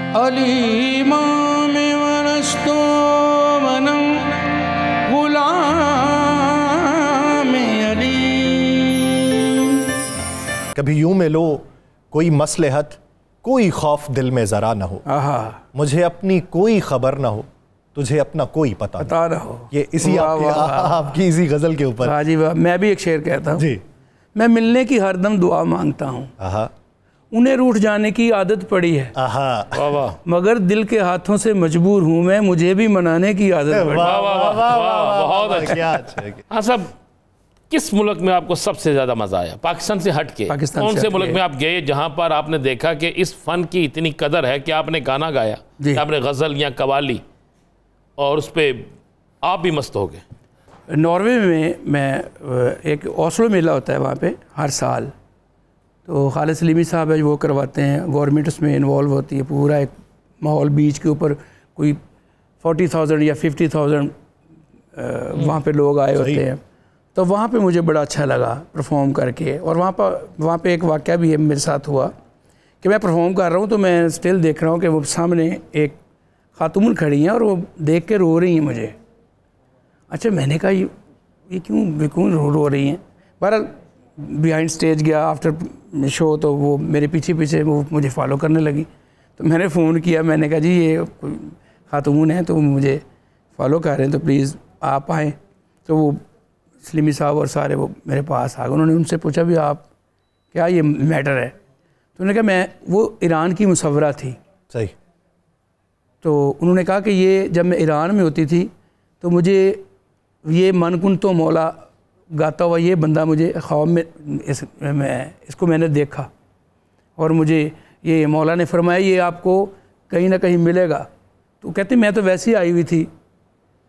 अली इमाम वरस्तो वनम गुलाम अली। कभी यूं मिलो कोई मसलहत, कोई खौफ दिल में ज़रा न हो, मुझे अपनी कोई खबर न हो, तुझे अपना कोई पता न हो। ये इसी आपकी इसी गज़ल के ऊपर। हाँ जी वाह। मैं भी एक शेर कहता हूँ जी। मैं मिलने की हरदम दुआ मांगता हूँ, उन्हें रूठ जाने की आदत पड़ी है, मगर दिल के हाथों से मजबूर हूँ मैं, मुझे भी मनाने की आदत पड़ी है। बहुत अच्छा। हाँ साहब, किस मुल्क में आपको सबसे ज़्यादा मज़ा आया पाकिस्तान से हट के? कौन से मुल्क में आप गए जहाँ पर आपने देखा कि इस फ़न की इतनी कदर है कि आपने गाना गाया, आपने गज़ल या कवाली, और उस पर आप भी मस्त हो गए? नॉर्वे में मैं एक ओस्लो मेला होता है वहाँ पे हर साल, तो खालिद सलीमी साहब है वो करवाते हैं, गवर्नमेंट उसमें इन्वॉल्व होती है, पूरा एक माहौल बीच के ऊपर कोई 40,000 या 50,000 वहाँ पे लोग आए होते हैं। तो वहाँ पे मुझे बड़ा अच्छा लगा परफॉर्म करके। और वहाँ पे एक वाक़या भी है मेरे साथ हुआ कि मैं परफॉर्म कर रहा हूँ तो मैं स्टिल देख रहा हूँ कि वो सामने एक खातून खड़ी हैं और वो देख के रो रही हैं मुझे। अच्छा, मैंने कहा ये क्यों रो रही हैं? बहरहाल बिहाइंड स्टेज गया आफ्टर शो, तो वो मेरे पीछे वो मुझे फॉलो करने लगी। तो मैंने फ़ोन किया, मैंने कहा जी ये खातून है तो मुझे फॉलो कर रहे हैं, तो प्लीज़ आप आएँ। तो वो सलीमी साहब और सारे वो मेरे पास आ गए। उन्होंने उनसे पूछा भी आप क्या ये मैटर है? तो उन्होंने कहा वो ईरान की मुसव्वरा थी। सही। तो उन्होंने कहा कि ये जब मैं ईरान में होती थी तो मुझे ये मनकुन तो मौला गाता हुआ ये बंदा मुझे ख्वाब में इसको मैंने देखा, और मुझे ये मौला ने फरमाया ये आपको कहीं ना कहीं मिलेगा। तो कहते मैं तो वैसे ही आई हुई थी,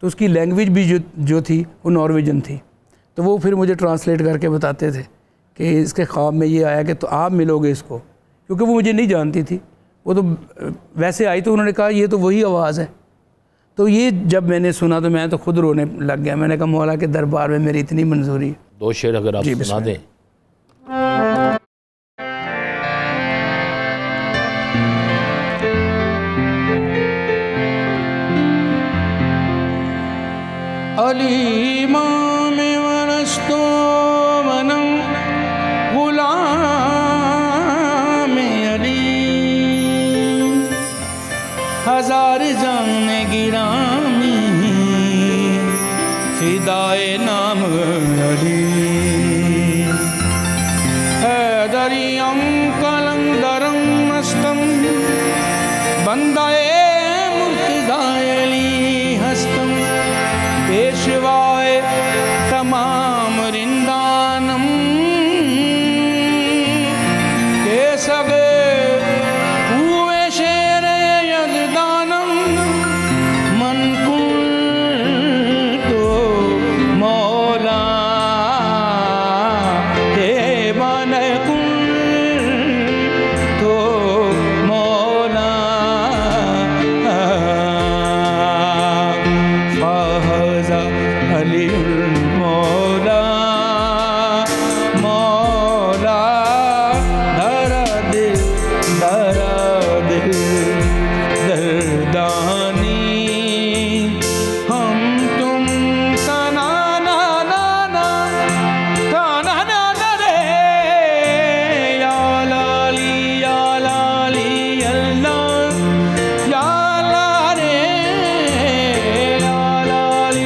तो उसकी लैंग्वेज भी जो थी वो नॉर्वेजन थी। तो वो फिर मुझे ट्रांसलेट करके बताते थे कि इसके ख्वाब में ये आया कि तो आप मिलोगे इसको, क्योंकि वो मुझे नहीं जानती थी, वो तो वैसे आई। तो उन्होंने कहा ये तो वही आवाज़ है। तो ये जब मैंने सुना तो मैं तो खुद रोने लग गया। मैंने कहा मौला के दरबार में मेरी इतनी मंजूरी है। दो शेर अगर आप सुना दें। अली इमाम वरस्तो वनम गुलाम अली, हजार जाने गिरामी फिदाए नाम अली, हैदरियम कलंदरम मस्तम बंदाए मुर्तज़ा अली हस्तम, पेशवाए तमाम रिंदानम के सगे हुए शेर यज़दानम, मन कुल तो मौला हे मन कुल तो मौला, अली मौला मौला दर्द दर्दानी, हम तुम तना ना ना ना तना ना रे, या लाली अल्लाह या ला रे, या लाली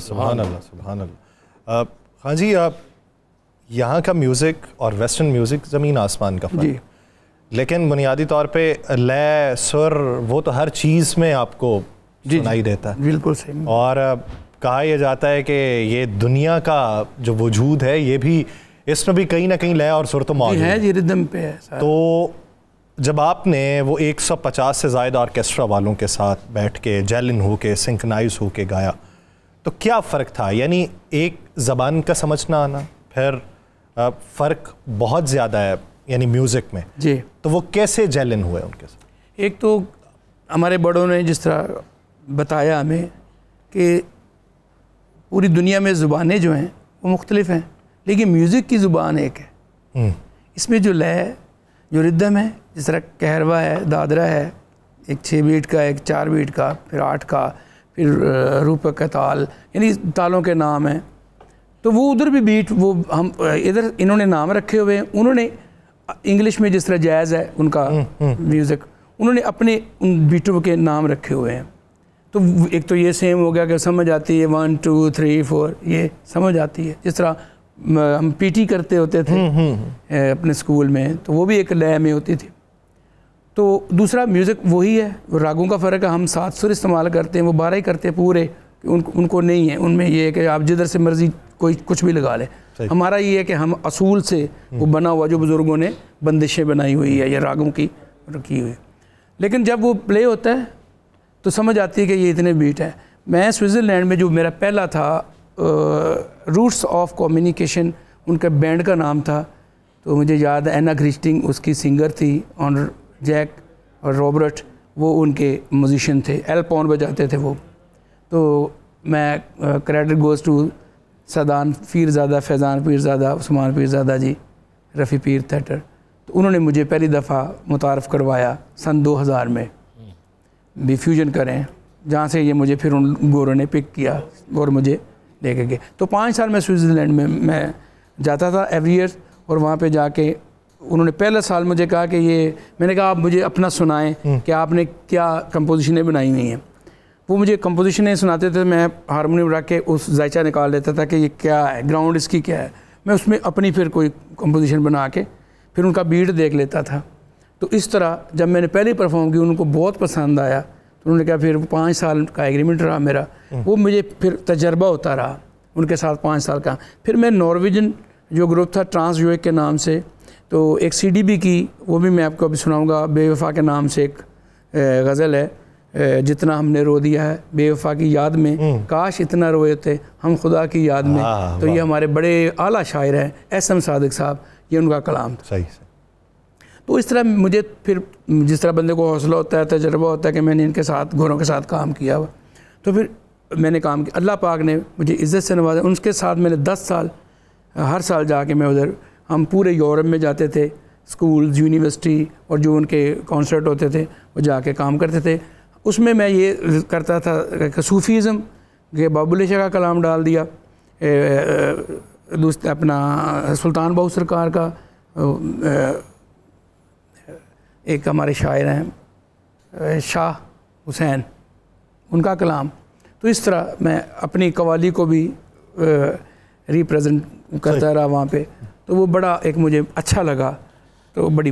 सुभान अल्लाह। हाँ जी, आप यहाँ का म्यूज़िक और वेस्टर्न म्यूज़िक ज़मीन आसमान का फ़र्क, लेकिन बुनियादी तौर पे लय सुर वो तो हर चीज़ में आपको सुनाई देता है। बिल्कुल सही। और कहा यह जाता है कि ये दुनिया का जो वजूद है ये भी इसमें भी कहीं ना कहीं लय और सुर तो मौजूद है, रिदम पे है। तो जब आपने वो 150 से ज़ायद ऑर्केस्ट्रा वालों के साथ बैठ के जेलिन हो के सिंक्रोनाइज हो के गाया, तो क्या फ़र्क था? यानी एक ज़बान का समझना आना, फिर फ़र्क बहुत ज़्यादा है यानी म्यूज़िक में जी, तो वो कैसे जेलिन हुए उनके साथ? एक तो हमारे बड़ों ने जिस तरह बताया हमें कि पूरी दुनिया में ज़ुबानें जो हैं वो मुख्तलिफ हैं, लेकिन म्यूज़िक की ज़ुबान एक है। इसमें जो लय, जो रिदम है, जिस तरह कहरवा है, दादरा है, एक 6 बीट का, एक 4 बीट का, फिर 8 का, फिर रूपक का ताल, यानी तालों के नाम हैं। तो वो उधर भी बीट, वो हम इधर इन्होंने नाम रखे हुए हैं। उन्होंने इंग्लिश में जिस तरह जैज़ है उनका म्यूज़िक, उन्होंने अपने उन बीटों के नाम रखे हुए हैं। तो एक तो ये सेम हो गया कि समझ आती है 1 2 3 4, ये समझ आती है। जिस तरह हम पीटी करते होते थे अपने स्कूल में, तो वो भी एक लय में होती थी। तो दूसरा म्यूज़िक वही है, रागों का फ़र्क है। हम 7 सुर इस्तेमाल करते हैं, वो 12 ही करते हैं पूरे, उनको नहीं है। उनमें ये है कि आप जिधर से मर्ज़ी कोई कुछ भी लगा ले। हमारा ये है कि हम असूल से वो बना हुआ, जो बुज़ुर्गों ने बंदिशें बनाई हुई है या रागों की रखी हुई है, लेकिन जब वो प्ले होता है तो समझ आती है कि ये इतने बीट है। मैं स्विट्ज़रलैंड में, जो मेरा पहला था रूट्स ऑफ कम्युनिकेशन, उनका बैंड का नाम था, तो मुझे याद है एना क्रिस्टिंग उसकी सिंगर थी, और जैक और रॉबर्ट वो उनके म्यूजिशियन थे, एल पॉन बजाते थे वो। तो मैं credit goes to Sadan Peerzada, Faizan Peerzada, Usman Peerzada ji, Rafi Peer theatre, तो उन्होंने मुझे पहली दफ़ा मुतारफ़ करवाया सन 2000 में भी फ्यूजन करें, जहाँ से ये मुझे फिर उन गोरों ने पिक किया और मुझे लेके गए। तो 5 साल में स्विट्ज़रलैंड में मैं जाता था एवरी ईयर, और वहाँ पे जाके उन्होंने पहला साल मुझे कहा कि ये, मैंने कहा आप मुझे अपना सुनाएं कि आपने क्या कंपोजिशनें बनाई हुई हैं। वो मुझे कंपोजिशनें सुनाते थे, मैं हारमोनियम रख के उस जायचा निकाल लेता था कि ये क्या है, ग्राउंड इसकी क्या है। मैं उसमें अपनी फिर कोई कंपोजिशन बना के फिर उनका बीट देख लेता था। तो इस तरह जब मैंने पहले परफॉर्म की, उनको बहुत पसंद आया, तो उन्होंने कहा फिर 5 साल का एग्रीमेंट रहा मेरा, वो मुझे फिर तजर्बा होता रहा उनके साथ 5 साल का। फिर मैं नॉर्वेजन जो ग्रुप था ट्रांस यूएक के नाम से, तो एक CDB की, वो भी मैं आपको अभी सुनाऊंगा, बेवफा के नाम से एक गज़ल है, जितना हमने रो दिया है बेवफा की याद में, काश इतना रोए थे हम खुदा की याद में। तो ये हमारे बड़े आला शायर हैं SM सादिक साहब, ये उनका कलाम था। सही। तो इस तरह मुझे फिर, जिस तरह बंदे को हौसला होता है, तजर्बा होता है कि मैंने इनके साथ, गोरों के साथ काम किया हुआ, तो फिर मैंने काम किया। अल्लाह पाक ने मुझे इज़्ज़त से नवाजा। उनके साथ मैंने 10 साल, हर साल जाके मैं उधर, हम पूरे यूरोप में जाते थे, स्कूल, यूनिवर्सिटी, और जो उनके कॉन्सर्ट होते थे वो जाके काम करते थे। उसमें मैं ये करता था कि सूफ़ीज़म के बाबुल शाह का कलाम डाल दिया, दूसरा अपना सुल्तान बाहू सरकार का, एक हमारे शायर हैं शाह हुसैन, उनका कलाम। तो इस तरह मैं अपनी कवाली को भी रिप्रेजेंट करता रहा वहाँ पे। तो वो बड़ा एक मुझे अच्छा लगा, तो बड़ी